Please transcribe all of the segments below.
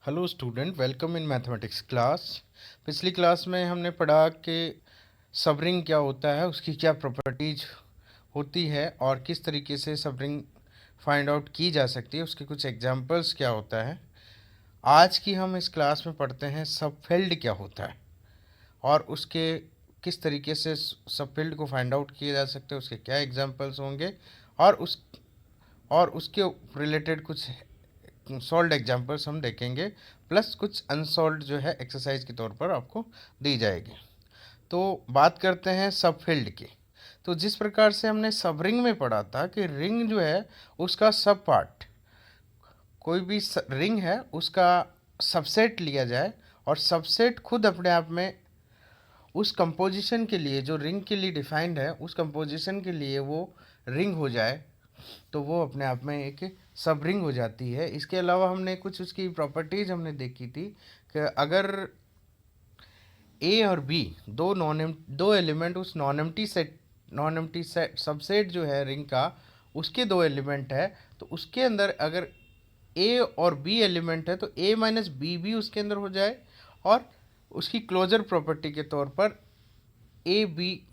Hello student, welcome in mathematics class. पिछली class में हमने पढ़ा कि सबरिंग क्या होता है, उसकी क्या प्रॉपर्टीज होती है और किस तरीके से सबरिंग फाइंड आउट की जा सकती है, उसके कुछ एग्जांपल्स क्या होता है। आज की हम इस क्लास में पढ़ते हैं सबफील्ड क्या होता है और उसके किस तरीके से सबफील्ड को फाइंड आउट किया जा सकते हैं, उसके क्या एग्जांपल्स होंगे और उसके रिलेटेड कुछ सॉल्व्ड एग्जांपल्स हम देखेंगे, प्लस कुछ अनसॉल्व्ड जो है एक्सरसाइज के तौर पर आपको दी जाएगी। तो बात करते हैं सब फील्ड की। तो जिस प्रकार से हमने सब रिंग में पढ़ा था कि रिंग जो है उसका सब पार्ट, कोई भी रिंग है उसका सबसेट लिया जाए और सबसेट खुद अपने आप में उस कंपोजिशन के लिए जो रिंग के लिए डिफाइंड है, उस कंपोजिशन के लिए वो रिंग हो जाए, तो वो अपने आप में एक सब रिंग हो जाती है। इसके अलावा हमने कुछ उसकी प्रॉपर्टीज हमने देखी थी कि अगर ए और बी दो एलिमेंट उस नॉन एम्प्टी सेट सबसेट जो है रिंग का, उसके दो एलिमेंट है, तो उसके अंदर अगर ए और बी एलिमेंट है तो ए माइनस बी भी उसके अंदर हो जाए और उसकी क्लोजर प्रॉपर्टी के तौर पर ए बी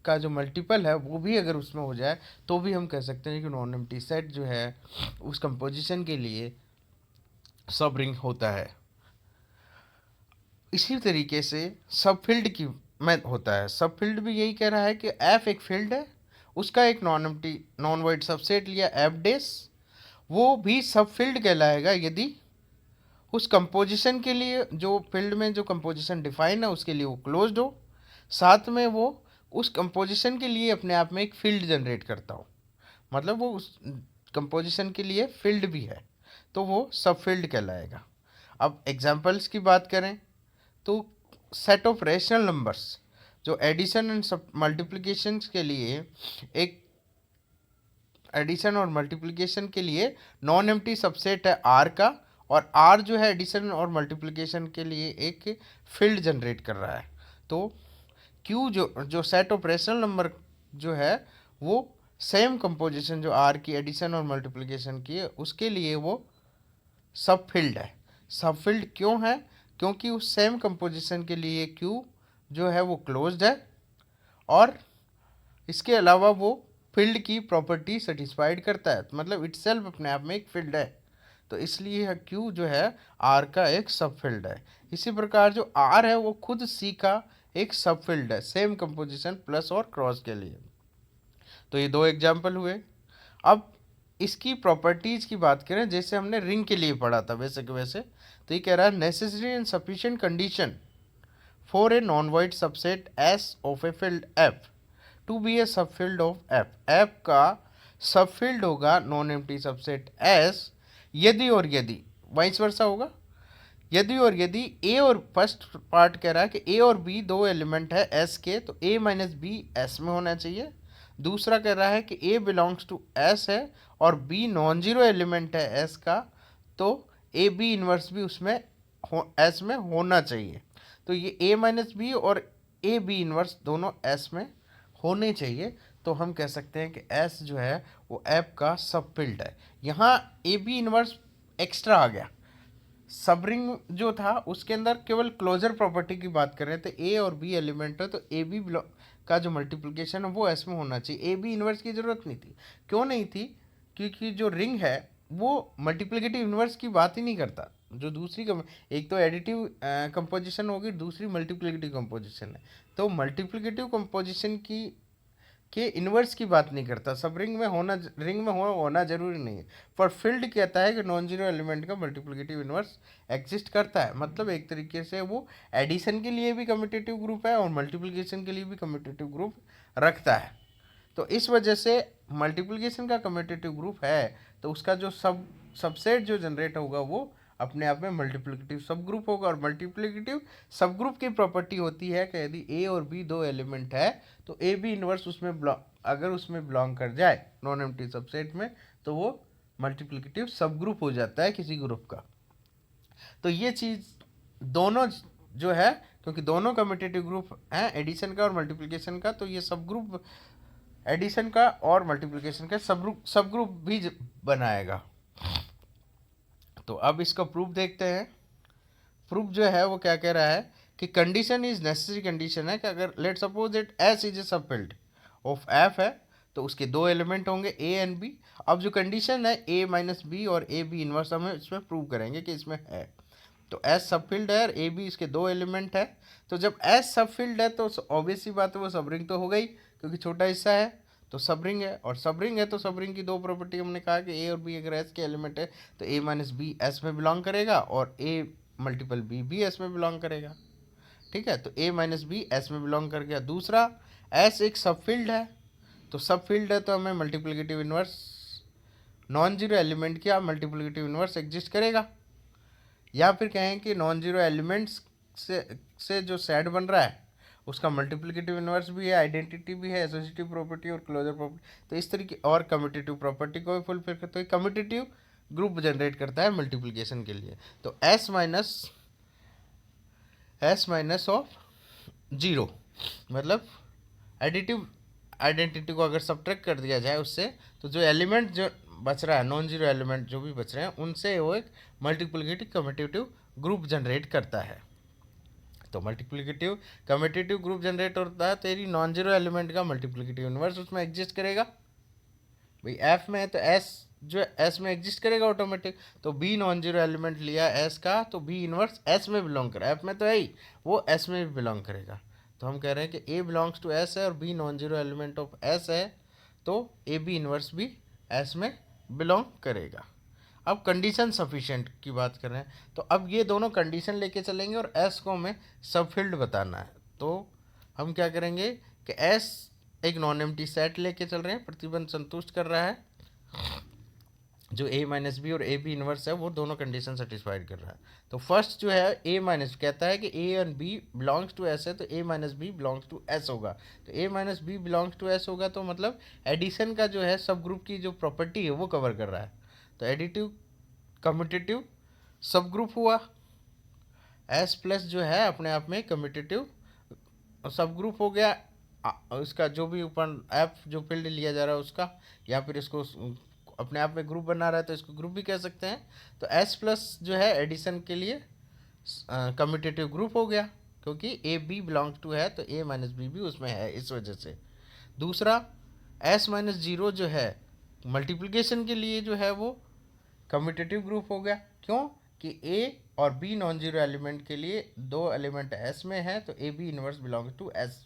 का जो मल्टीपल है वो भी अगर उसमें हो जाए तो भी हम कह सकते हैं कि नॉन एम्प्टी सेट जो है उस कंपोजिशन के लिए सब रिंग होता है। इसी तरीके से सब फील्ड की में होता है। सब फील्ड भी यही कह रहा है कि एफ एक फील्ड है, उसका एक नॉन वाइड सबसेट लिया एफ डेस, वो भी सब फील्ड कहलाएगा यदि उस कंपोजिशन के लिए, जो फील्ड में जो कंपोजिशन डिफाइन है उसके लिए वो क्लोज्ड हो, साथ में वो उस कंपोजिशन के लिए अपने आप में एक फील्ड जनरेट करता हो, मतलब वो उस कंपोजिशन के लिए फील्ड भी है, तो वो सब फील्ड कहलाएगा। अब एग्जांपल्स की बात करें तो सेट ऑफ रेशनल नंबर्स जो एडिशन एंड मल्टीप्लिकेशन के लिए, एक एडिशन और मल्टीप्लिकेशन के लिए नॉन एम्प्टी सबसेट है आर का, और आर जो है एडिशन और मल्टीप्लिकेशन के लिए एक फील्ड जनरेट कर रहा है। तो क्यू जो जो सेट ऑफ रेशनल नंबर जो है वो सेम कंपोजिशन जो आर की एडिशन और मल्टीप्लिकेशन की है उसके लिए वो सब फील्ड है। सब फील्ड क्यों है? क्योंकि उस सेम कंपोजिशन के लिए क्यू जो है वो क्लोज्ड है और इसके अलावा वो फील्ड की प्रॉपर्टी सेटिस्फाइड करता है, मतलब इटसेल्फ अपने आप में एक फील्ड है, तो इसलिए क्यू जो है आर का एक सब फील्ड है। इसी प्रकार जो आर है वो खुद सी का एक सब फील्ड है, सेम कंपोजिशन प्लस और क्रॉस के लिए। तो ये दो एग्जाम्पल हुए। अब इसकी प्रॉपर्टीज की बात करें, जैसे हमने रिंग के लिए पढ़ा था वैसे के वैसे, तो ये कह रहा है necessary and sufficient condition for a non void subset S of a field F to be a sub field of F. F का सब फील्ड होगा नॉन एम्प्टी सबसेट एस यदि और यदि, वाइस वर्सा होगा, यदि और यदि ए और फर्स्ट पार्ट कह रहा है कि ए और बी दो एलिमेंट है एस के, तो ए माइनस बी एस में होना चाहिए। दूसरा कह रहा है कि ए बिलोंग्स टू एस है और बी नॉन जीरो एलिमेंट है एस का, तो ए बी इनवर्स भी उसमें एस में होना चाहिए। तो ये ए माइनस बी और ए बी इनवर्स दोनों एस में होने चाहिए, तो हम कह सकते हैं कि एस जो है वो एफ का सब फील्ड है। यहाँ ए बी इनवर्स एक्स्ट्रा आ गया। सब रिंग जो था उसके अंदर केवल क्लोजर प्रॉपर्टी की बात कर रहे थे, ए और बी एलिमेंट है तो ए बी का जो मल्टीप्लिकेशन है वो एस में होना चाहिए, ए बी इनवर्स की ज़रूरत नहीं थी। क्यों नहीं थी? क्योंकि जो रिंग है वो मल्टीप्लिकेटिव इनवर्स की बात ही नहीं करता। जो दूसरी एक तो एडिटिव कंपोजिशन होगी, दूसरी मल्टीप्लिकेटिव कंपोजिशन है, तो मल्टीप्लिकेटिव कंपोजिशन की के इन्वर्स की बात नहीं करता। सब रिंग में होना जरूरी नहीं है, पर फील्ड कहता है कि नॉन जीरो एलिमेंट का मल्टीप्लिकेटिव इन्वर्स एग्जिस्ट करता है, मतलब एक तरीके से वो एडिशन के लिए भी कम्यूटेटिव ग्रुप है और मल्टीप्लिकेशन के लिए भी कम्यूटेटिव ग्रुप रखता है। तो इस वजह से मल्टीप्लिकेशन का कम्यूटेटिव ग्रुप है, तो उसका जो सबसेट जो जनरेट होगा वो अपने आप में मल्टीप्लिकेटिव सब ग्रुप होगा। और मल्टीप्लिकेटिव सब ग्रुप की प्रॉपर्टी होती है कि यदि ए और बी दो एलिमेंट है तो ए बी इनवर्स उसमें अगर उसमें बिलोंग कर जाए नॉन एम्प्टी सबसेट में, तो वो मल्टीप्लिकेटिव सब ग्रुप हो जाता है किसी ग्रुप का। तो ये चीज़ दोनों जो है, क्योंकि दोनों कम्यूटेटिव ग्रुप हैं एडिशन का और मल्टीप्लिकेशन का, तो ये सब ग्रुप एडिशन का और मल्टीप्लिकेशन का सब ग्रुप भी बनाएगा। तो अब इसका प्रूफ देखते हैं। प्रूफ जो है वो क्या कह रहा है कि कंडीशन इज नेसेसरी कंडीशन है कि अगर let suppose it S is a sub field of F है तो उसके दो एलिमेंट होंगे ए एंड बी। अब जो कंडीशन है ए माइनस बी और ए बी इनवर्स हम इसमें प्रूव करेंगे कि इसमें है। तो एस सब फील्ड है और ए बी इसके दो एलिमेंट है। तो जब एस सब फील्ड है तो ऑब्वियस सी बात है वो सब रिंग तो हो गई क्योंकि छोटा हिस्सा है तो सब रिंग है, और सब रिंग है तो सब रिंग की दो प्रॉपर्टी हमने कहा कि ए और बी अगर एस के एलिमेंट है तो ए माइनस बी एस में बिलोंग करेगा और ए मल्टीपल बी भी एस में बिलोंग करेगा। ठीक है, तो ए माइनस बी एस में बिलोंग कर गया। दूसरा, एस एक सब फील्ड है, तो सब फील्ड है तो हमें multiplicative inverse non zero element क्या मल्टीप्लिकेटिव इन्वर्स एग्जिस्ट करेगा, या फिर कहें कि नॉन जीरो एलिमेंट्स से जो सेट बन रहा है उसका मल्टीप्लिकेटिव इन्वर्स भी है, आइडेंटिटी भी है, एसोसिएटिव प्रॉपर्टी और क्लोजर प्रॉपर्टी, तो इस तरीके और कम्यूटेटिव प्रॉपर्टी को भी फुलफिल करता है। कम्यूटेटिव ग्रुप जनरेट करता है मल्टीप्लिकेशन के लिए। तो एस माइनस ऑफ जीरो मतलब एडिटिव आइडेंटिटी को अगर सब्ट्रैक्ट कर दिया जाए उससे, तो जो एलिमेंट जो बच रहा है नॉन जीरो एलिमेंट जो भी बच रहे हैं उनसे वो एक मल्टीप्लिकेटिव कम्यूटेटिव ग्रुप जनरेट करता है। तो मल्टीप्लिकेटिव कम्यूटेटिव ग्रुप जनरेट होता है तो यदि नॉन जीरो एलिमेंट का मल्टीप्लिकेटिव इन्वर्स उसमें एग्जिस्ट करेगा। भाई एफ में है तो एस जो एस में एग्जिस्ट करेगा ऑटोमेटिक। तो बी नॉन जीरो एलिमेंट लिया एस का तो बी इनवर्स एस में बिलोंग करेगा, एफ में तो है ही, वो एस में भी बिलोंग करेगा। तो हम कह रहे हैं कि ए बिलोंग्स टू एस है और B non zero element of S है, तो ए बी इनवर्स भी एस में बिलोंग करेगा। अब कंडीशन सफिशिएंट की बात कर रहे हैं, तो अब ये दोनों कंडीशन लेके चलेंगे और एस को हमें सब फील्ड बताना है। तो हम क्या करेंगे कि एस एक नॉन एम्प्टी सेट लेके चल रहे हैं, प्रतिबंध संतुष्ट कर रहा है, जो ए माइनस बी और ए बी इनवर्स है वो दोनों कंडीशन सेटिस्फाइड कर रहा है। तो फर्स्ट जो है ए माइनस कहता है कि A and B belongs to S है तो A minus B belongs to S होगा। तो A minus B belongs to S होगा तो मतलब एडिशन का जो है सब ग्रुप की जो प्रॉपर्टी है वो कवर कर रहा है। तो एडिटिव कम्यूटेटिव सब ग्रुप हुआ, एस प्लस जो है अपने आप में कम्यूटेटिव सब ग्रुप हो गया। उसका जो भी ऊपर एफ जो फील्ड लिया जा रहा है उसका, या फिर इसको अपने आप में ग्रुप बना रहा है तो इसको ग्रुप भी कह सकते हैं। तो एस प्लस जो है एडिशन के लिए कम्यूटेटिव ग्रुप हो गया क्योंकि ए बी बिलोंग्स टू है तो ए माइनस बी भी उसमें है इस वजह से। दूसरा, एस माइनस जीरो जो है मल्टीप्लिकेशन के लिए जो है वो कम्यूटेटिव ग्रुप हो गया, क्यों कि ए और बी नॉन जीरो एलिमेंट के लिए दो एलिमेंट एस में है तो A B inverse belongs to S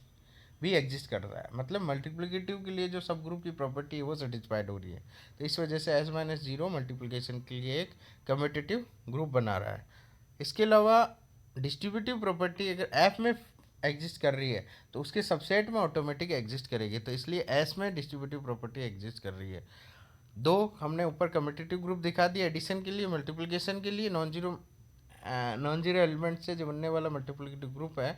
भी एग्जिस्ट कर रहा है, मतलब मल्टीप्लिकेटिव के लिए जो सब ग्रुप की प्रॉपर्टी है वो सेटिस्फाइड हो रही है। तो इस वजह से एस माइनस जीरो मल्टीप्लिकेशन के लिए एक कम्यूटेटिव ग्रुप बना रहा है। इसके अलावा डिस्ट्रीब्यूटिव प्रॉपर्टी अगर एफ में एग्जिस्ट कर रही है तो उसके सबसेट में ऑटोमेटिक एग्जिस्ट करेगी, तो इसलिए एस में डिस्ट्रीब्यूटिव प्रॉपर्टी एग्जिस्ट कर रही है। दो हमने ऊपर कम्यूटेटिव ग्रुप दिखा दिया एडिशन के लिए, मल्टीप्लिकेशन के लिए नॉन जीरो एलिमेंट से जो बनने वाला मल्टीप्लिकेटिव ग्रुप है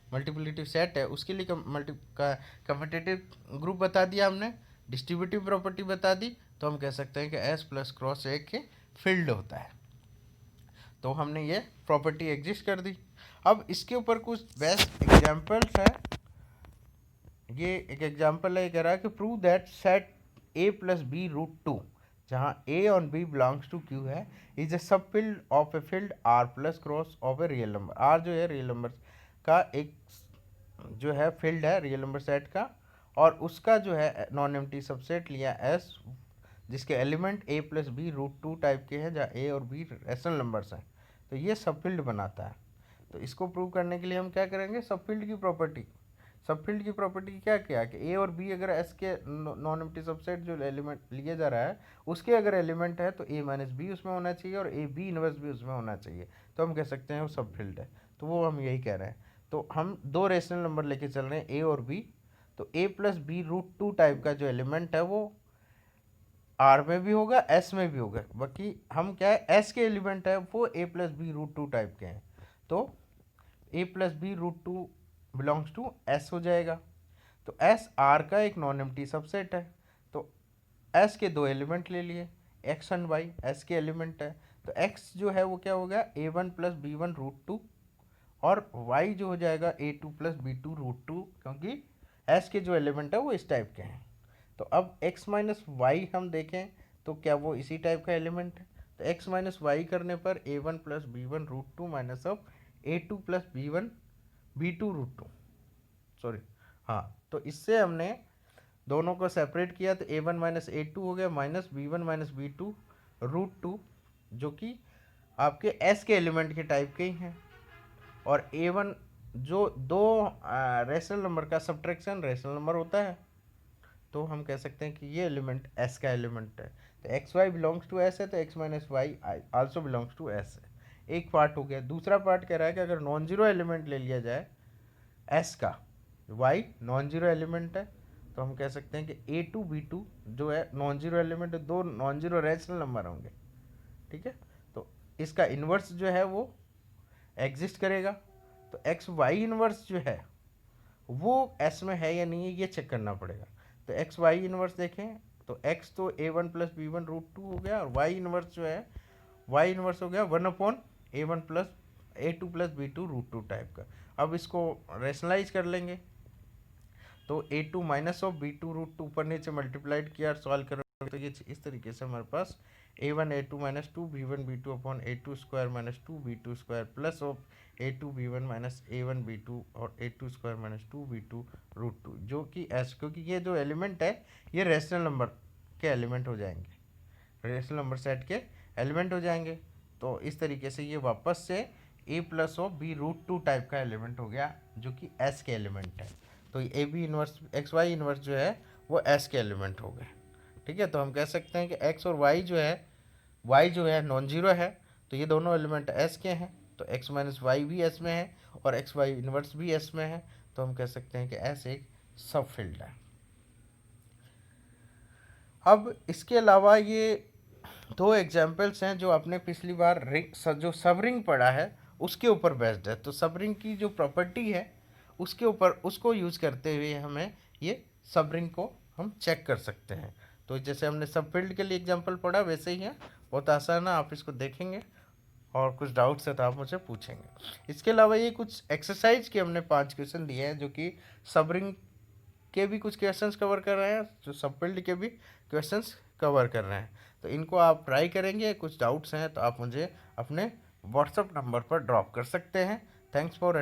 मल्टीप्लिकेटिव सेट है उसके लिए कम्यूटेटिव ग्रुप बता दिया हमने, डिस्ट्रीब्यूटिव प्रॉपर्टी बता दी। तो हम कह सकते हैं कि एस प्लस क्रॉस एक के फील्ड होता है, तो हमने ये प्रॉपर्टी एग्जिस्ट कर दी। अब इसके ऊपर कुछ बेस्ट एग्जांपल्स है। ये एक एग्जांपल है, ये कह रहा है कि prove that set A plus B root two जहाँ ए और बी बिलोंग्स टू क्यू है is a sub field of a field R plus cross of a real number. R जो है रियल नंबर का एक जो है फील्ड है रियल नंबर सेट का, और उसका जो है नॉन एम्प्टी सबसेट लिया एस जिसके element A plus B root two type के हैं जहाँ ए और बी रेशनल नंबर्स हैं, तो ये सब फील्ड बनाता है। तो इसको प्रूव करने के लिए हम क्या करेंगे, सब फील्ड की प्रॉपर्टी। सब फील्ड की प्रॉपर्टी क्या क्या कि ए और बी अगर एस के नॉन एम्प्टी सबसेट जो एलिमेंट लिया जा रहा है उसके अगर एलिमेंट है तो ए माइनस बी उसमें होना चाहिए और ए बी इनवर्स भी उसमें होना चाहिए, तो हम कह सकते हैं वो सब फील्ड है। तो वो हम यही कह रहे हैं। तो हम दो रेशनल नंबर लेके चल रहे हैं ए और बी, तो A plus B root two type का जो एलिमेंट है वो आर में भी होगा एस में भी होगा, बाकी हम क्या है एस के एलिमेंट है वो A plus B root two type के हैं, तो A plus B root two belongs to S हो जाएगा। तो एस आर का एक नॉन एम्प्टी सबसेट है, तो एस के दो एलिमेंट ले लिए, एक्स एंड वाई एस के एलिमेंट है, तो एक्स जो है वो क्या हो गया A one plus B one root two, और वाई जो हो जाएगा A two plus B two root two, क्योंकि एस के जो एलिमेंट है वो इस टाइप के हैं। तो अब एक्स माइनस वाई हम देखें तो क्या वो इसी टाइप का एलिमेंट है, तो x माइनस वाई करने पर a1 plus B one root two minus of a2 plus b2 root two, sorry, हाँ, तो इससे हमने दोनों को सेपरेट किया तो a1 माइनस a2 हो गया minus b1 minus b2 root two, जो कि आपके s के एलिमेंट के टाइप के ही हैं। और a1 जो दो रेशनल नंबर का सब्ट्रैक्शन रेशनल नंबर होता है, तो हम कह सकते हैं कि ये एलिमेंट s का एलिमेंट है। तो X Y belongs to s है तो x minus Y also belongs to s है। एक पार्ट हो गया। दूसरा पार्ट कह रहा है कि अगर नॉन जीरो एलिमेंट ले लिया जाए s का, y नॉन जीरो एलिमेंट है, तो हम कह सकते हैं कि a2 b2 जो है नॉन जीरो एलिमेंट है, दो नॉन जीरो रेशनल नंबर होंगे, ठीक है। तो इसका इन्वर्स जो है वो एग्जिस्ट करेगा। तो एक्स वाई इन्वर्स जो है वो एस में है या नहीं है ये चेक करना पड़ेगा। तो एक्स वाई इन्वर्स देखें तो एक्स तो A one plus B one root two हो गया, और वाई इन्वर्स जो है वाई इन्वर्स हो गया one upon A one plus A two plus B two root two type का। अब इसको रेशनलाइज कर लेंगे तो A two minus of B two root two ऊपर नीचे मल्टीप्लाइड किया और सॉल्व करोगे तो ये इस तरीके से हमारे पास A one A two minus two B one B two upon A two square minus two B two square plus of A two B one minus A one B two और A two square minus two B two root two, जो कि S, क्योंकि ये जो element है ये rational number के element हो जाएंगे, रेशनल नंबर सेट के एलिमेंट हो जाएंगे। तो इस तरीके से ये वापस से A plus of B root two type का एलिमेंट हो गया जो कि एस के एलिमेंट है। तो A B inverse X Y inverse जो है वो एस के एलिमेंट हो गए, ठीक है। तो हम कह सकते हैं कि एक्स और वाई जो है नॉन जीरो है, तो ये दोनों एलिमेंट एस के हैं, तो एक्स माइनस वाई भी एस में है और एक्स वाई इन्वर्स भी एस में है, तो हम कह सकते हैं कि एस एक सब फील्ड है। अब इसके अलावा ये दो एग्जाम्पल्स हैं जो आपने पिछली बार जो सब रिंग पढ़ा है उसके ऊपर बेस्ड है। तो सब रिंग की जो प्रॉपर्टी है उसके ऊपर उसको यूज करते हुए हमें ये सब रिंग को हम चेक कर सकते हैं। तो जैसे हमने सब फील्ड के लिए एग्जांपल पढ़ा वैसे ही है, बहुत आसान है, आप इसको देखेंगे और कुछ डाउट्स है तो आप मुझे पूछेंगे। इसके अलावा ये कुछ एक्सरसाइज के हमने 5 क्वेश्चन दिए हैं जो कि सब रिंग के भी कुछ क्वेश्चंस कवर कर रहे हैं, जो सब फील्ड के भी क्वेश्चंस कवर कर रहे हैं। तो इनको आप ट्राई करेंगे, कुछ डाउट्स हैं तो आप मुझे अपने व्हाट्सअप नंबर पर ड्रॉप कर सकते हैं। Thanks for